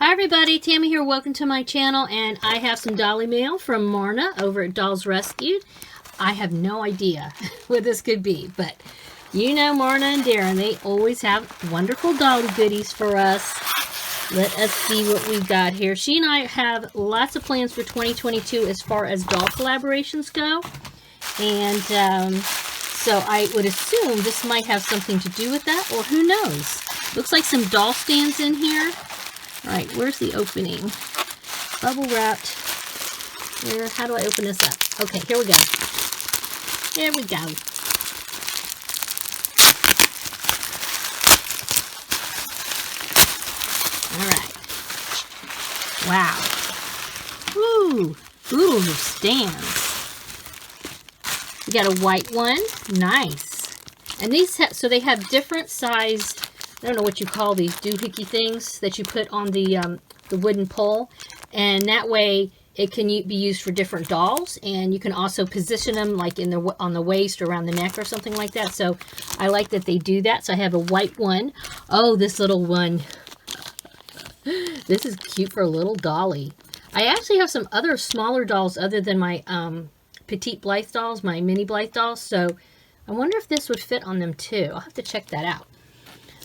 Hi everybody, Tammy here. Welcome to my channel, and I have some Dolly Mail from Marna over at Dolls Rescued. I have no idea what this could be, but you know Marna and Darren, they always have wonderful Dolly goodies for us. Let us see what we got here. She and I have lots of plans for 2022 as far as doll collaborations go, and so I would assume this might have something to do with that, or who knows. Looks like some doll stands in here. All right, where's the opening? Bubble wrapped. Where? How do I open this up? Okay, here we go. There we go. All right. Wow. Ooh, oodles of stands. We got a white one. Nice. And these so they have different sized, I don't know what you call these doohickey things that you put on the wooden pole, and that way it can be used for different dolls, and you can also position them like on the waist or around the neck or something like that. So I like that they do that. So I have a white one. Oh, this little one. This is cute for a little dolly. I actually have some other smaller dolls other than my petite Blythe dolls, my mini Blythe dolls. So I wonder if this would fit on them too. I'll have to check that out.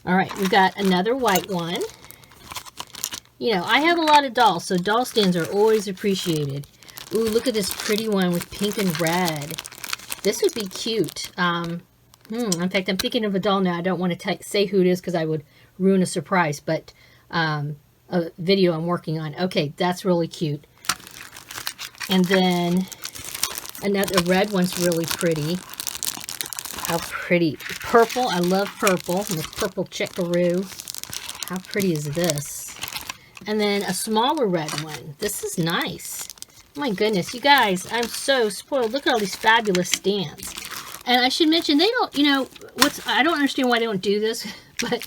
All right, we've got another white one. You know, I have a lot of dolls, so doll stands are always appreciated. Ooh, look at this pretty one with pink and red. This would be cute. In fact, I'm thinking of a doll now. I don't want to say who it is because I would ruin a surprise, but a video I'm working on. Okay, that's really cute. And then another red one's really pretty. How pretty. Purple. I love purple. And this purple chickaroo. How pretty is this? And then a smaller red one. This is nice. Oh my goodness, you guys, I'm so spoiled. Look at all these fabulous stands. And I should mention, they don't, you know, I don't understand why they don't do this, but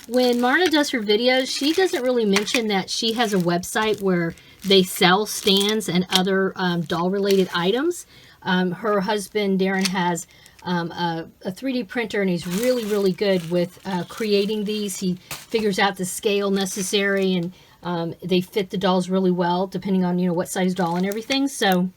when Marna does her videos, she doesn't really mention that she has a website where they sell stands and other doll-related items. Her husband, Darren, has a 3D printer, and he's really, really good with creating these. He figures out the scale necessary, and they fit the dolls really well, depending on, you know, what size doll and everything. So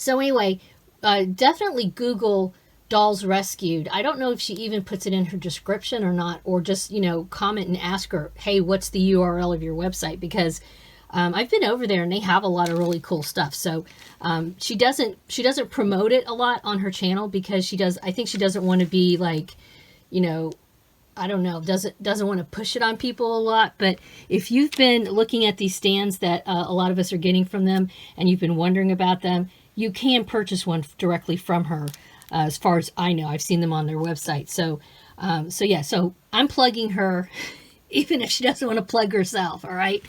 anyway, definitely Google Dolls Rescued. I don't know if she even puts it in her description or not, or just, you know, comment and ask her, hey, what's the URL of your website? Because I've been over there and they have a lot of really cool stuff. So she doesn't promote it a lot on her channel because I think she doesn't want to be like, you know, I don't know, doesn't want to push it on people a lot. But if you've been looking at these stands that a lot of us are getting from them, and you've been wondering about them, you can purchase one directly from her. As far as I know, I've seen them on their website. So yeah, so I'm plugging her. Even if she doesn't want to plug herself, all right?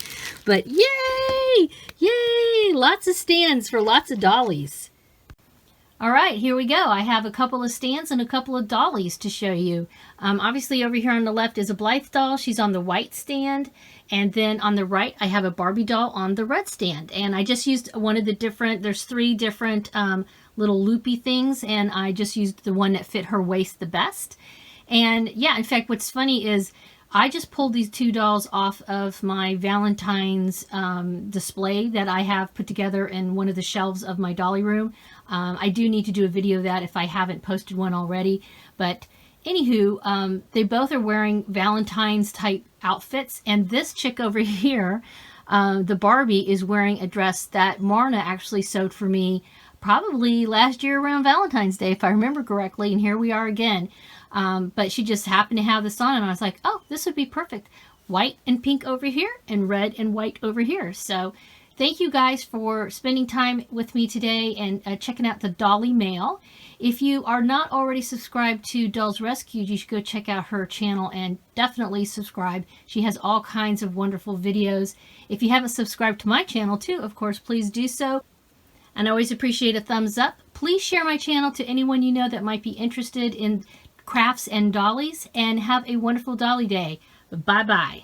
But yay! Yay! Lots of stands for lots of dollies. All right, here we go. I have a couple of stands and a couple of dollies to show you. Obviously, over here on the left is a Blythe doll. She's on the white stand. And then on the right, I have a Barbie doll on the red stand. And I just used one of the there's 3 different little loopy things, and I just used the one that fit her waist the best. And yeah, in fact, what's funny is I just pulled these 2 dolls off of my Valentine's display that I have put together in one of the shelves of my dolly room. I do need to do a video of that if I haven't posted one already. But anywho, they both are wearing Valentine's type outfits. And this chick over here, the Barbie, is wearing a dress that Marna actually sewed for me probably last year around Valentine's Day, if I remember correctly. And here we are again. But she just happened to have this on, and I was like, oh, this would be perfect. White and pink over here, and red and white over here. So thank you guys for spending time with me today and checking out the Dolly Mail. If you are not already subscribed to Dolls Rescued, you should go check out her channel and definitely subscribe. She has all kinds of wonderful videos. If you haven't subscribed to my channel too, of course, please do so. And I always appreciate a thumbs up. Please share my channel to anyone you know that might be interested in crafts and dollies, and have a wonderful dolly day. Bye-bye.